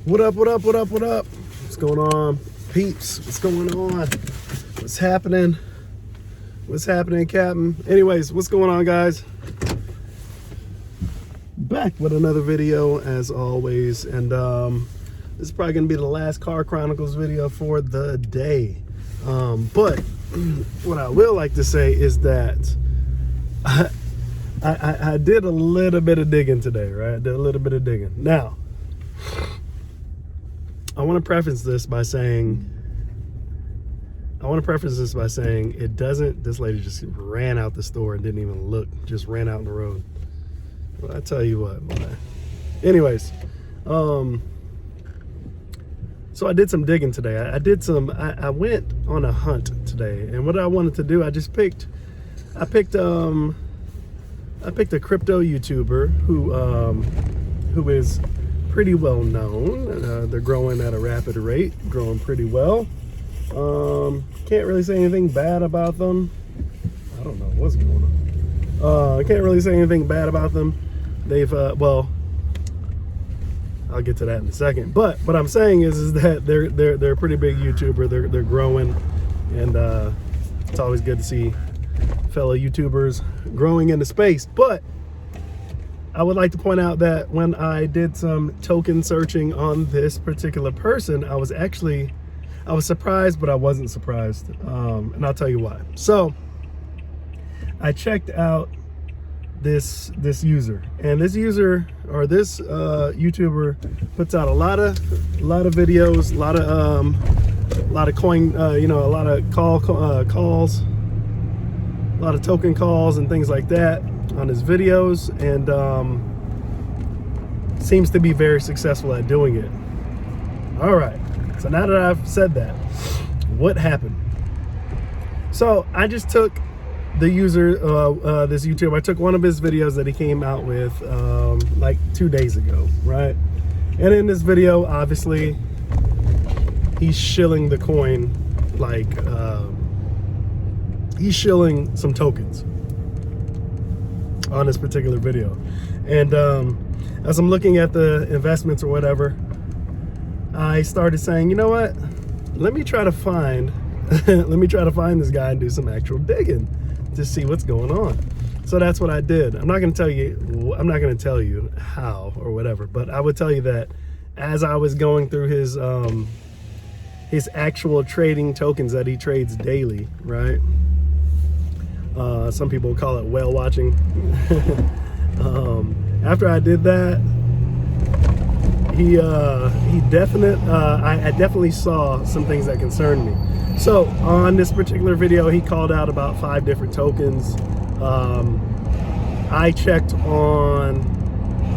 What up, what up, what up, what up? What's going on, peeps? What's going on? What's happening? What's happening, Captain? Anyways, what's going on, guys? Back with another video, as always. And this is probably going to be the last Car Chronicles video for the day. But what I will like to say is that I did a little bit of digging today, right? I did a little bit of digging. Now, I want to preface this by saying it doesn't, this lady just ran out the store and didn't even look, just ran out in the road. Well, I tell you what, boy. Anyways, so I did some digging today. I went on a hunt today, and what I wanted to do, I picked a crypto YouTuber who is pretty well known. They're growing at a rapid rate, growing pretty well. Can't really say anything bad about them. I don't know what's going on. I can't really say anything bad about them. They've well, I'll get to that in a second. But what I'm saying is that they're a pretty big YouTuber. They're growing, and it's always good to see fellow YouTubers growing into space. But I would like to point out that when I did some token searching on this particular person, I was surprised, but I wasn't surprised. And I'll tell you why. So I checked out this user, and this user, or this YouTuber, puts out a lot of videos, a lot of coin, a lot of calls, a lot of token calls and things like that on his videos, and seems to be very successful at doing it. All right, so now that I've said that, what happened? So I just took the user, this YouTuber, I took one of his videos that he came out with like 2 days ago, right? And in this video, obviously, he's shilling the coin, like he's shilling some tokens on this particular video. And as I'm looking at the investments or whatever, I started saying, you know what, let me try to find this guy and do some actual digging to see what's going on. So that's what I did. I'm not going to tell you how or whatever, but I would tell you that as I was going through his actual trading tokens that he trades daily, right? Some people call it whale watching. After I did that, I definitely saw some things that concerned me. So on this particular video, he called out about 5 different tokens. I checked on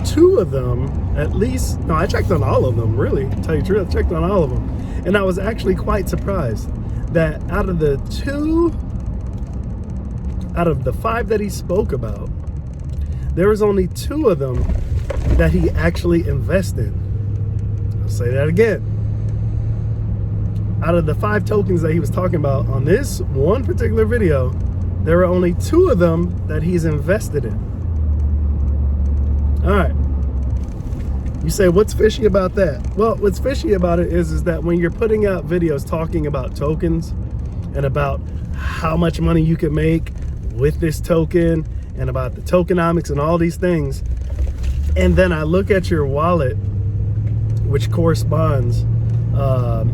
2 of them, at least. No, I checked on all of them, really, to tell you the truth. I checked on all of them. And I was actually quite surprised that out of the 5 that he spoke about, there was only 2 of them that he actually invested. I'll say that again. Out of the 5 tokens that he was talking about on this one particular video, there are only 2 of them that he's invested in. All right. You say, what's fishy about that? Well, what's fishy about it is that when you're putting out videos talking about tokens and about how much money you can make with this token and about the tokenomics and all these things, and then I look at your wallet, which corresponds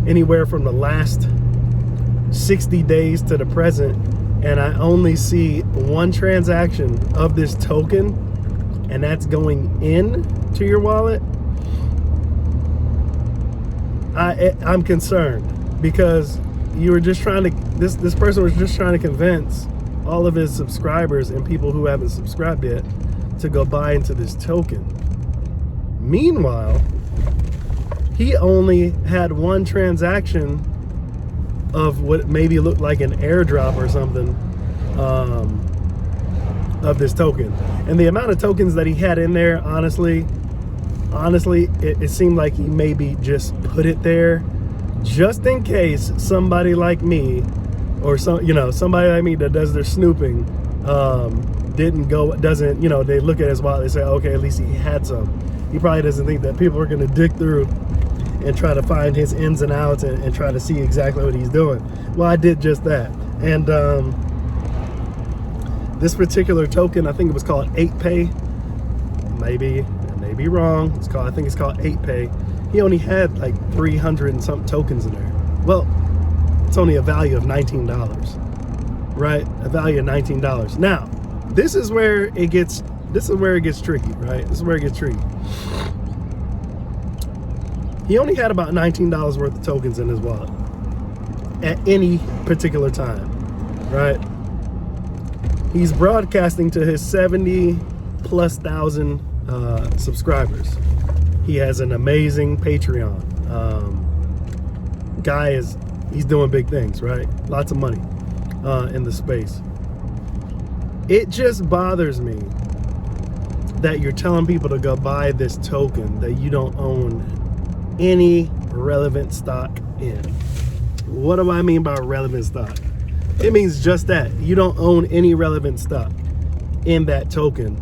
anywhere from the last 60 days to the present, and I only see 1 transaction of this token, and that's going in to your wallet, I'm concerned, because you were just trying to, this person was just trying to convince all of his subscribers and people who haven't subscribed yet to go buy into this token. Meanwhile, he only had 1 transaction of what maybe looked like an airdrop or something of this token. And the amount of tokens that he had in there, honestly, it seemed like he maybe just put it there just in case somebody like me, or somebody like me that does their snooping, they look at his wallet, they say, okay, at least he had some. He probably doesn't think that people are going to dig through and try to find his ins and outs and try to see exactly what he's doing. Well, I did just that. And this particular token, I think it was called 8Pay. Maybe wrong. I think it's called 8Pay. He only had like 300 and something tokens in there. Well, it's only a value of $19, right? A value of $19. Now, this is where it gets tricky, right? This is where it gets tricky. He only had about $19 worth of tokens in his wallet at any particular time, right? He's broadcasting to his 70,000+ subscribers. He has an amazing Patreon. He's doing big things, right? Lots of money in the space. It just bothers me that you're telling people to go buy this token that you don't own any relevant stock in. What do I mean by relevant stock? It means just that. You don't own any relevant stock in that token.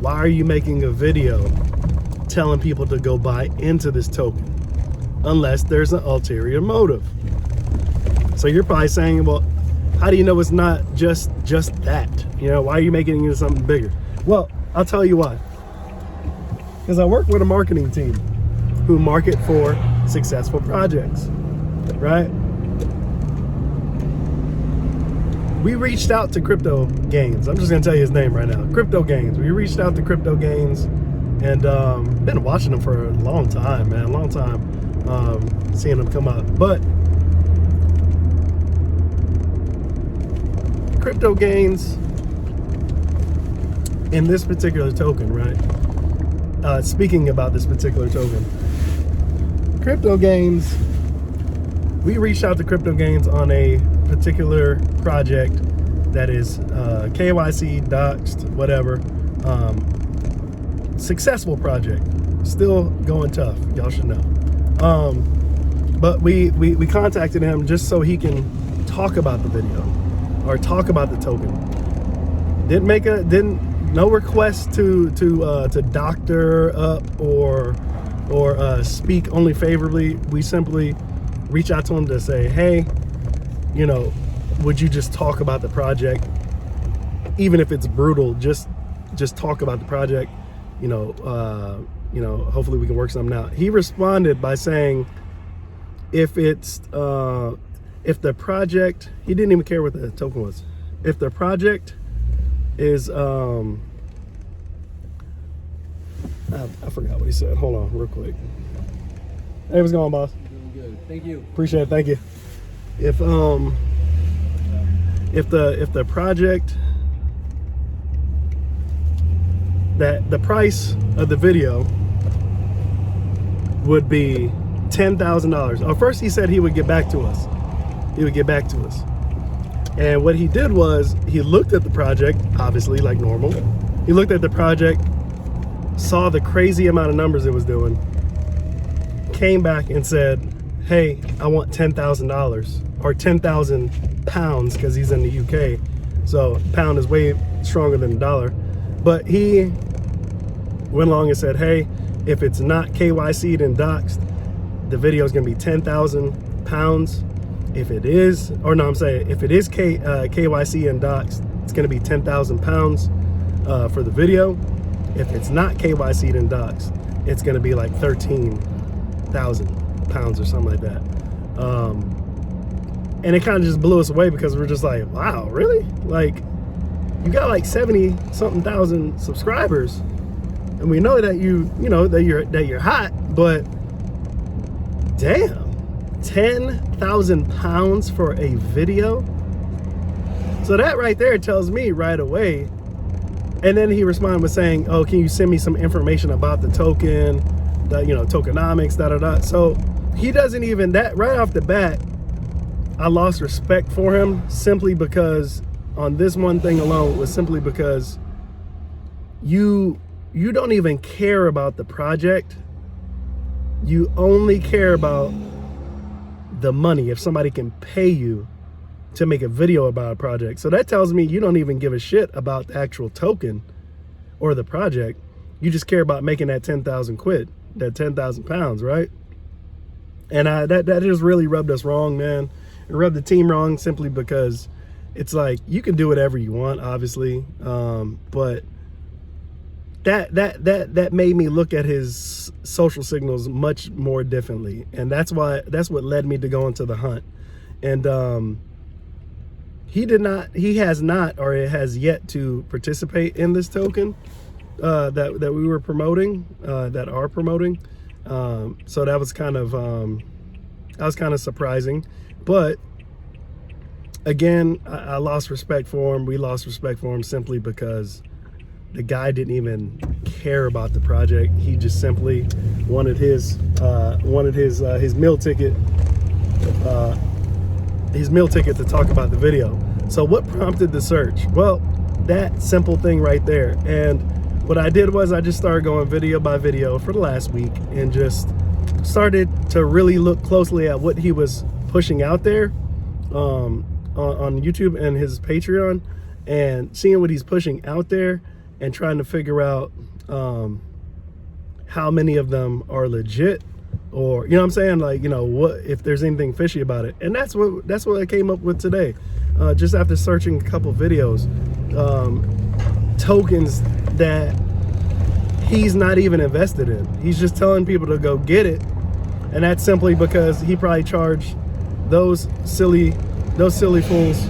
Why are you making a video telling people to go buy into this token? Unless there's an ulterior motive. So you're probably saying, well, how do you know it's not just that? You know, why are you making it into something bigger? Well, I'll tell you why. Because I work with a marketing team who market for successful projects, right? We reached out to Crypto Gains. I'm just gonna tell you his name right now. Crypto Gains. We reached out to Crypto Gains and been watching them for a long time, man. Long time seeing them come up. But Crypto Gains in this particular token, right? Speaking about this particular token, Crypto Gains, we reached out to Crypto Gains on a particular project that is KYC, doxed, whatever. Successful project, still going tough. Y'all should know. But we contacted him just so he can talk about the video or talk about the token. No request to doctor up or speak only favorably. We simply reach out to him to say, hey, you know, would you just talk about the project, even if it's brutal? Just talk about the project. You know, hopefully we can work something out. He responded by saying, if the project, he didn't even care what the token was. If the project is, I forgot what he said. Hold on real quick. Hey, what's going on, boss? Doing good. Thank you. Appreciate it. Thank you. If the project, that the price of the video would be $10,000. First he said he would get back to us. And what he did was he looked at the project, obviously like normal. He looked at the project, saw the crazy amount of numbers it was doing, came back and said, hey, I want $10,000 or 10,000 pounds because he's in the UK. So pound is way stronger than the dollar. But he went along and said, hey, if it's not KYC'd and doxed, the video is going to be 10,000 pounds. If it is, if it is KYC and doxed, it's going to be 10,000 pounds for the video. If it's not KYC'd and doxed, it's going to be like 13,000 pounds or something like that. And it kind of just blew us away because we're just like, wow, really? Like, you got like 70-something thousand subscribers, and we know that you're hot, but damn, 10,000 pounds for a video. So that right there tells me right away. And then he responded with saying, oh, can you send me some information about the token, tokenomics, da-da-da. So he doesn't even, that right off the bat, I lost respect for him simply because on this one thing alone was simply because you don't even care about the project. You only care about the money, if somebody can pay you to make a video about a project. So that tells me you don't even give a shit about the actual token or the project. You just care about making that 10,000 quid, that 10,000 pounds, right? And that just really rubbed us wrong, man. It rubbed the team wrong simply because it's like you can do whatever you want, obviously, but that made me look at his social signals much more differently, and that's what led me to go into the hunt. And he has not, or it has yet to participate in this token that we were promoting, that are promoting. So that was kind of surprising, but again, I lost respect for him. We lost respect for him simply because the guy didn't even care about the project. He just simply wanted his meal ticket, to talk about the video. So what prompted the search? Well, that simple thing right there. And what I did was I just started going video by video for the last week and just started to really look closely at what he was pushing out there on YouTube and his Patreon, and seeing what he's pushing out there and trying to figure out how many of them are legit, or, you know what I'm saying, like, you know, what if there's anything fishy about it. And that's what I came up with today, just after searching a couple videos. Tokens that he's not even invested in. He's just telling people to go get it, and that's simply because he probably charged those silly fools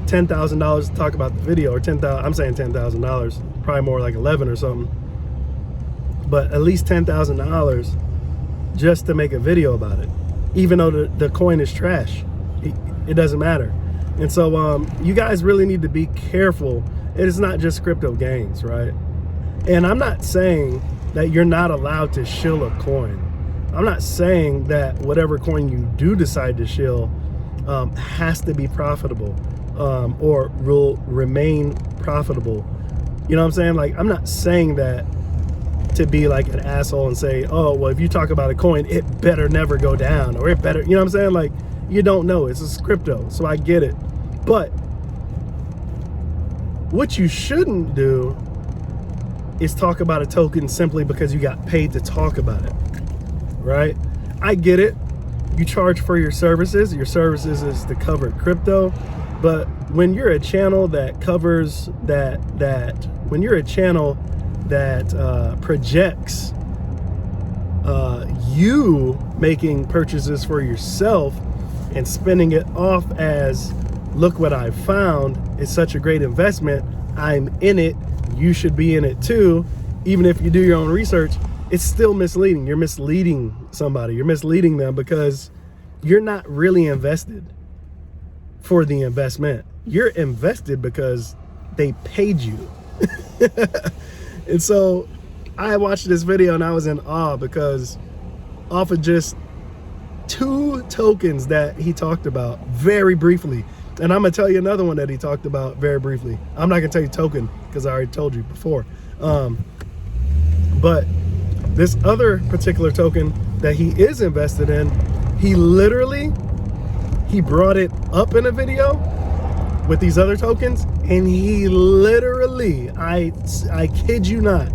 $10,000 to talk about the video, or I'm saying $10,000, probably more like 11 or something, but at least $10,000 just to make a video about it, even though the coin is trash. It doesn't matter. And so you guys really need to be careful. It is not just crypto gains, right? And I'm not saying that you're not allowed to shill a coin. I'm not saying that whatever coin you do decide to shill has to be profitable, or will remain profitable. You know what I'm saying? Like, I'm not saying that to be like an asshole and say, oh, well, if you talk about a coin, it better never go down, or it better, you know what I'm saying? Like, you don't know. It's crypto, so I get it. But what you shouldn't do is talk about a token simply because you got paid to talk about it, right? I get it. You charge for your services. Your services is to cover crypto. But when you're a channel that covers when you're a channel that projects you making purchases for yourself and spinning it off as, look what I found, it's such a great investment, I'm in it, you should be in it too, even if you do your own research, it's still misleading. You're misleading somebody. You're misleading them because you're not really invested for the investment. You're invested because they paid you. And so I watched this video and I was in awe, because off of just 2 tokens that he talked about very briefly, and I'm gonna tell you another one that he talked about very briefly. I'm not gonna tell you token because I already told you before. But this other particular token that he is invested in, he brought it up in a video with these other tokens, and he literally, I kid you not,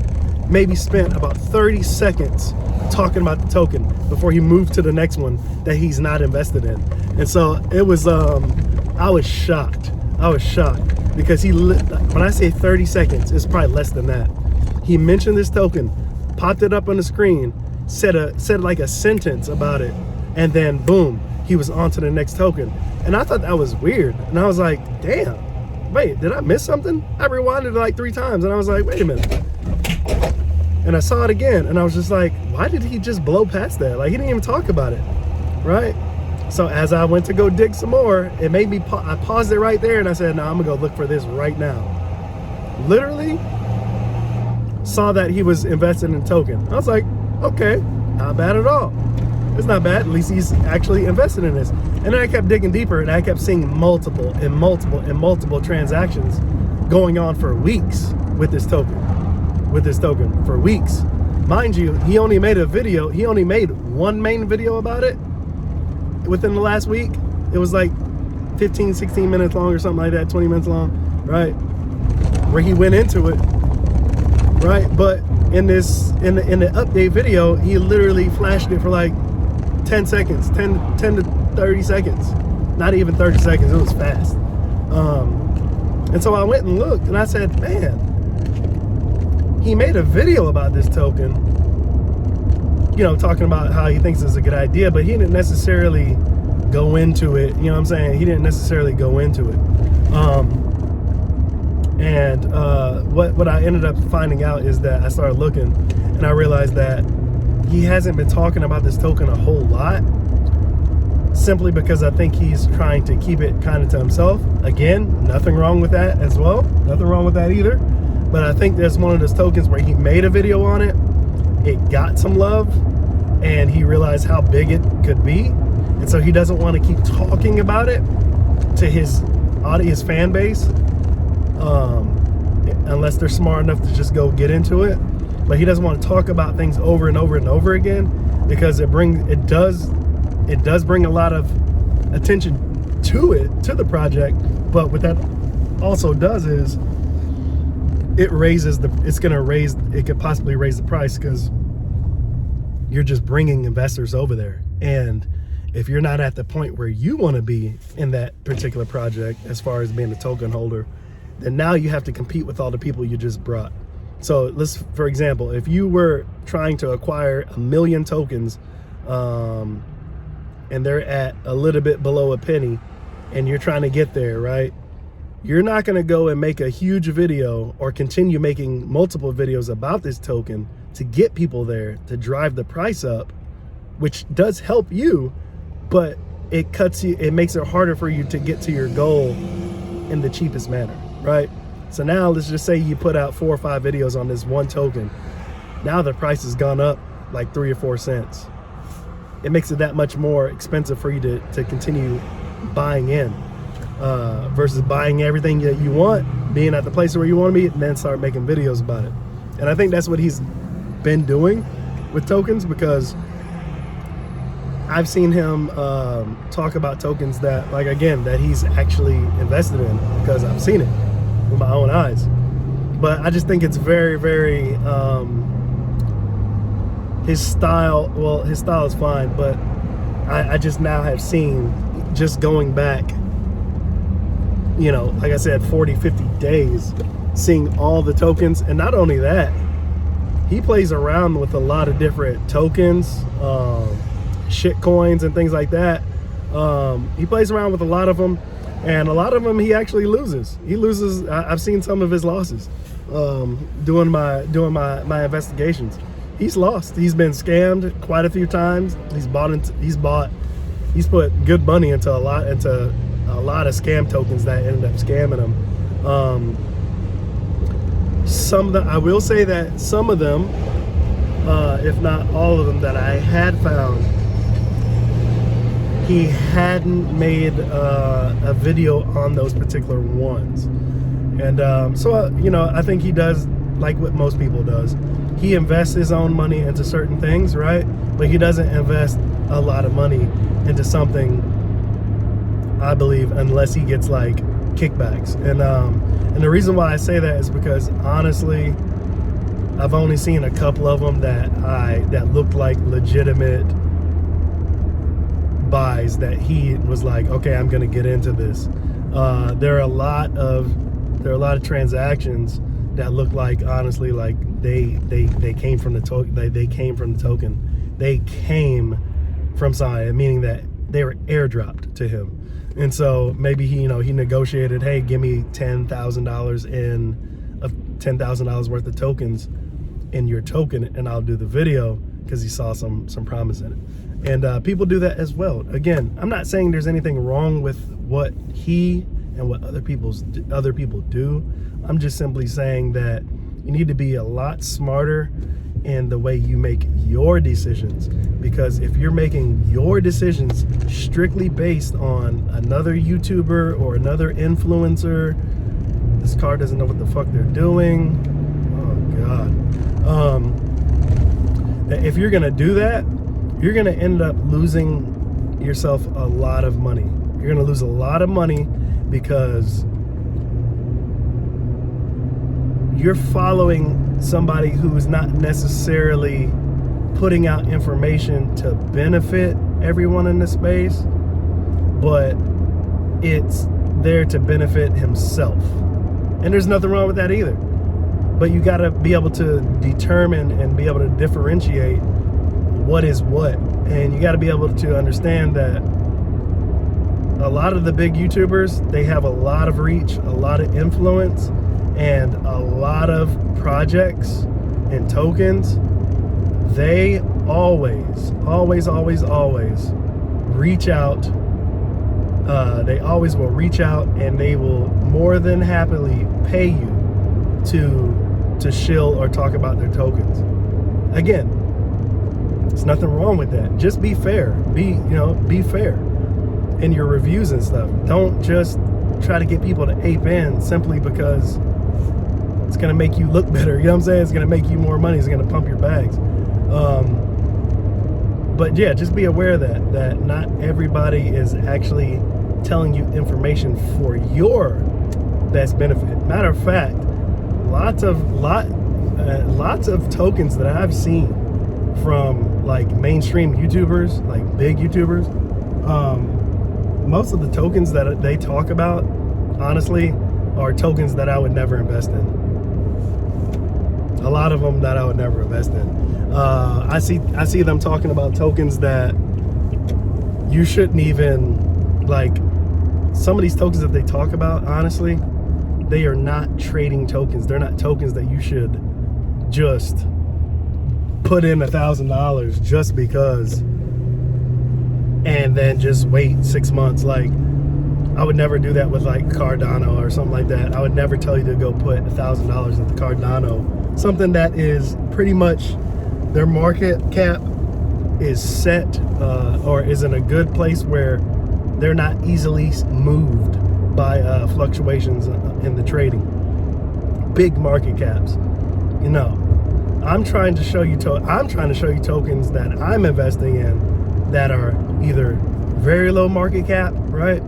maybe spent about 30 seconds talking about the token before he moved to the next one that he's not invested in. And so it was, I was shocked. Because when I say 30 seconds, it's probably less than that. He mentioned this token, popped it up on the screen, said like a sentence about it, and then boom, he was on to the next token. And I thought that was weird. And I was like, damn, wait, did I miss something? I rewinded it like 3 times and I was like, wait a minute. And I saw it again and I was just like, why did he just blow past that? Like, he didn't even talk about it, right? So as I went to go dig some more, it made me, I paused it right there and I said, no, I'm gonna go look for this right now. Literally saw that he was invested in a token. I was like, okay, not bad at all. It's not bad, at least he's actually invested in this. And then I kept digging deeper and I kept seeing multiple transactions going on for weeks with this token. For weeks. Mind you, he only made one main video about it within the last week. It was like 15, 16 minutes long or something like that, 20 minutes long, right? Where he went into it, right? But in the update video, he literally flashed it for like 10 seconds, 10 to 30 seconds. Not even 30 seconds, it was fast. And so I went and looked and I said, man, he made a video about this token, you know, talking about how he thinks it's a good idea, but he didn't necessarily go into it. You know what I'm saying? He didn't necessarily go into it. What I ended up finding out is that I started looking and I realized that he hasn't been talking about this token a whole lot, simply because I think he's trying to keep it kind of to himself. Again, nothing wrong with that as well. Nothing wrong with that either. But I think there's one of those tokens where he made a video on it, it got some love, and he realized how big it could be. And so he doesn't want to keep talking about it to his audience, fan base, unless they're smart enough to just go get into it. But he doesn't want to talk about things over and over and over again, because it does bring a lot of attention to the project. But what that also does is it could possibly raise the price, because you're just bringing investors over there. And if you're not at the point where you want to be in that particular project, as far as being a token holder, then now you have to compete with all the people you just brought. So for example, if you were trying to acquire 1 million tokens, and they're at a little bit below a penny, and you're trying to get there, right? You're not going to go and make a huge video or continue making multiple videos about this token to get people there, to drive the price up, which does help you, but it makes it harder for you to get to your goal in the cheapest manner, right? So now let's just say you put out 4 or 5 videos on this one token. Now the price has gone up like 3 or 4 cents. It makes it that much more expensive for you to continue buying in, versus buying everything that you want, being at the place where you want to be, and then start making videos about it. And I think that's what he's been doing with tokens, because I've seen him talk about tokens that, like, again, that he's actually invested in, because I've seen it with my own eyes. But I just think it's very, very his style is fine, but I just now have seen, just going back, you know, like I said, 40-50 days, seeing all the tokens. And not only that, he plays around with a lot of different tokens, shit coins and things like that. He plays around with a lot of them, and a lot of them he actually loses. I've seen some of his losses doing my investigations. He's lost. He's been scammed quite a few times. He's put good money into a lot of scam tokens that ended up scamming him. I will say that some of them, if not all of them that I had found, he hadn't made a video on those particular ones. And so you know, I think he does like what most people does. He invests his own money into certain things, right? But he doesn't invest a lot of money into something, I believe, unless he gets like kickbacks. And the reason why I say that is because, honestly, I've only seen a couple of them that looked like legitimate buys, that he was like, okay, I'm gonna get into this. There are a lot of transactions that look like, honestly, like they came from the token. They came from the token. They came from somebody, meaning that they were airdropped to him. And so maybe he negotiated, hey, give me $10,000 worth of tokens in your token, and I'll do the video, because he saw some promise in it. And people do that as well. Again, I'm not saying there's anything wrong with what he and what other people do. I'm just simply saying that you need to be a lot smarter in the way you make your decisions, because if you're making your decisions strictly based on another YouTuber or another influencer, this car doesn't know what the fuck they're doing. Oh God. If you're gonna do that, you're gonna end up losing yourself a lot of money. You're gonna lose a lot of money, because you're following somebody who's not necessarily putting out information to benefit everyone in the space, but it's there to benefit himself. And there's nothing wrong with that either. But you got to be able to determine and be able to differentiate what is what. And you got to be able to understand that a lot of the big YouTubers, they have a lot of reach, a lot of influence, and a lot of projects and tokens. They always reach out. They always will reach out, and they will more than happily pay you to shill or talk about their tokens. Again, there's nothing wrong with that. Just be fair. Be fair in your reviews and stuff. Don't just try to get people to ape in simply because it's gonna make you look better. You know what I'm saying? It's gonna make you more money. It's gonna pump your bags. But yeah, just be aware that not everybody is actually telling you information for your best benefit. Matter of fact, lots of tokens that I've seen from like mainstream YouTubers, like big YouTubers, most of the tokens that they talk about, honestly, are tokens that I would never invest in. A lot of them that I would never invest in. I see them talking about tokens that you shouldn't even, like, some of these tokens that they talk about, honestly, they are not trading tokens. They're not tokens that you should just put in $1,000 just because and then just wait 6 months. Like, I would never do that with like Cardano or something like that. I would never tell you to go put $1,000 into Cardano, something that is pretty much their market cap is set or is in a good place where they're not easily moved by fluctuations in the trading. Big market caps, I'm trying to show you tokens that I'm investing in that are either very low market cap, right?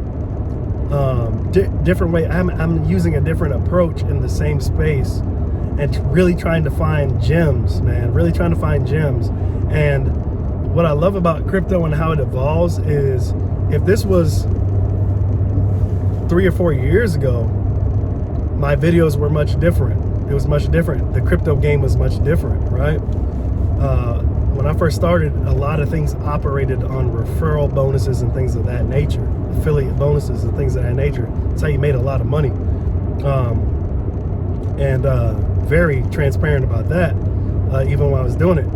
Different way. I'm using a different approach in the same space and really trying to find gems, man. Really trying to find gems. And what I love about crypto and how it evolves is, if this was 3 or 4 years ago, my videos were much different. It was much different. The crypto game was much different, right? When I first started, a lot of things operated on referral bonuses and things of that nature, affiliate bonuses and things of that nature. That's how you made a lot of money. And very transparent about that, even when I was doing it.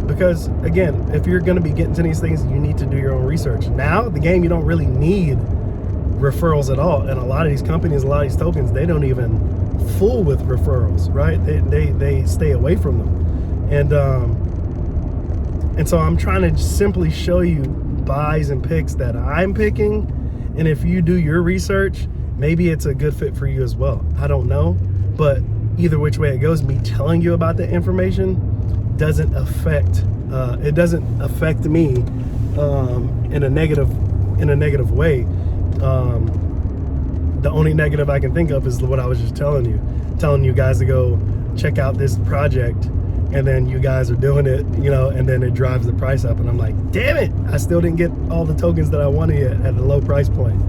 Because again, if you're gonna be getting to these things, you need to do your own research. Now, the game, you don't really need referrals at all. And a lot of these companies, a lot of these tokens, they don't even fool with referrals, right? They stay away from them. And so I'm trying to simply show you buys and picks that I'm picking. And if you do your research, maybe it's a good fit for you as well. I don't know, but either which way it goes, me telling you about the information doesn't affect me in a negative way. The only negative I can think of is what I was just telling you guys to go check out this project, and then you guys are doing it, and then it drives the price up, and I'm like, damn it, I still didn't get all the tokens that I wanted yet at a low price point.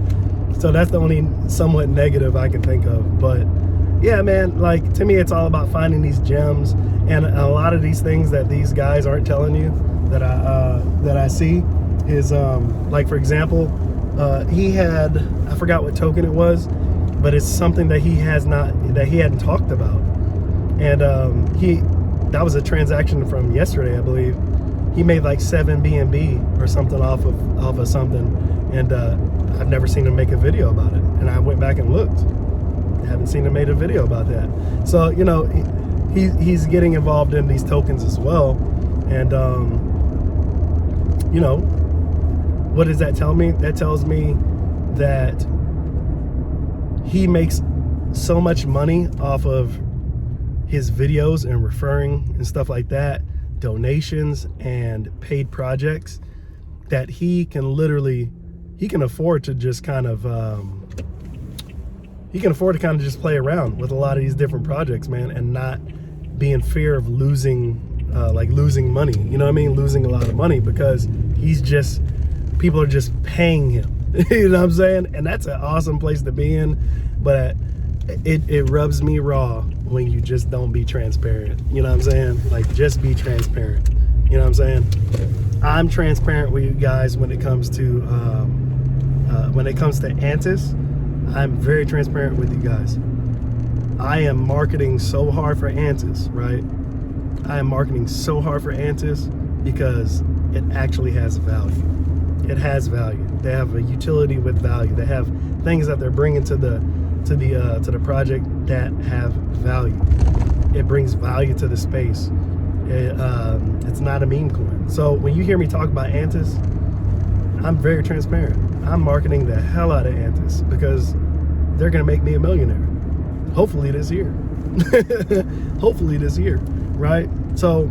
So that's the only somewhat negative I can think of. But yeah, man, like, to me, it's all about finding these gems, and a lot of these things that these guys aren't telling you that I see is like, for example, he had, I forgot what token it was, but it's something that he hadn't talked about. And that was a transaction from yesterday, I believe. He made like 7 BNB or something off of something, and I've never seen him make a video about it. And I went back and looked. I haven't seen him made a video about that. So, he's getting involved in these tokens as well. And what does that tell me? That tells me that he makes so much money off of his videos and referring and stuff like that, donations and paid projects, that he can afford to just kind of just play around with a lot of these different projects, man, and not be in fear of losing money. You know what I mean? Losing a lot of money, because People are just paying him. You know what I'm saying? And that's an awesome place to be in, but it rubs me raw when you just don't be transparent. You know what I'm saying? Like, just be transparent. You know what I'm saying? I'm transparent with you guys when it comes to Antis. I'm very transparent with you guys. I am marketing so hard for Antis, right? I am marketing so hard for Antis because it actually has value. It has value. They have a utility with value. They have things that they're bringing to the project that have value. It brings value to the space. It's not a meme coin. So when you hear me talk about Antis, I'm very transparent. I'm marketing the hell out of Antis because they're gonna make me a millionaire. Hopefully this year. Hopefully this year, right? So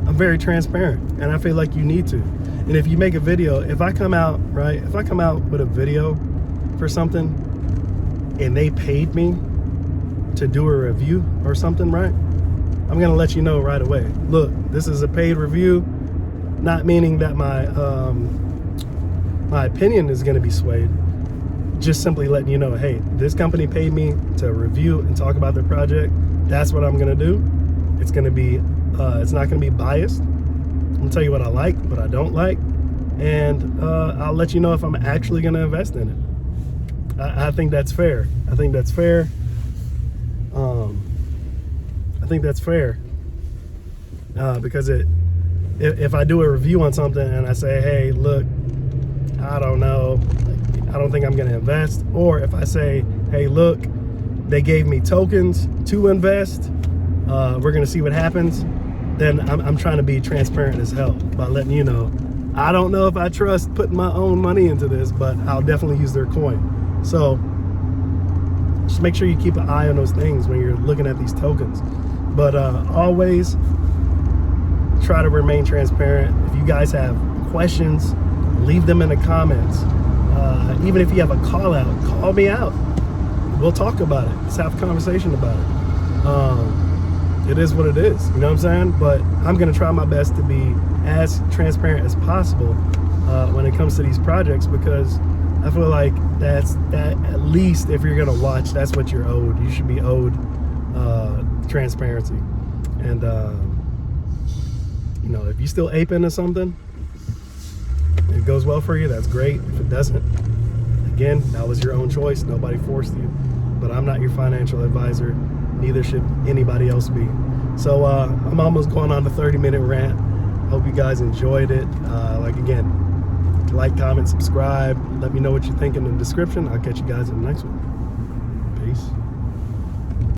I'm very transparent, and I feel like you need to. And if you make a video, if I come out with a video for something and they paid me to do a review or something, right? I'm gonna let you know right away. Look, this is a paid review, not meaning that my opinion is gonna be swayed. Just simply letting you know, hey, this company paid me to review and talk about their project. That's what I'm gonna do. It's gonna be, it's not gonna be biased. I'm gonna tell you what I like, what I don't like, and I'll let you know if I'm actually gonna invest in it. I think that's fair. I think that's fair. I think that's fair because if I do a review on something and I say, hey, look, I don't know, I don't think I'm gonna invest, or if I say, hey, look, they gave me tokens to invest, we're gonna see what happens, then I'm trying to be transparent as hell by letting you know, I don't know if I trust putting my own money into this, but I'll definitely use their coin. So just make sure you keep an eye on those things when you're looking at these tokens. But always try to remain transparent. If you guys have questions, leave them in the comments. Even if you have a call out, call me out. We'll talk about it. Let's have a conversation about it. It is what it is, you know what I'm saying? But I'm gonna try my best to be as transparent as possible when it comes to these projects, because I feel like that at least if you're gonna watch, that's what you're owed. You should be owed transparency. And you know, if you still ape into something, it goes well for you, that's great. If it doesn't, again, that was your own choice. Nobody forced you. But I'm not your financial advisor. Neither should anybody else be. So I'm almost going on a 30-minute rant. Hope you guys enjoyed it. Again, like, comment, subscribe. Let me know what you think in the description. I'll catch you guys in the next one. Peace.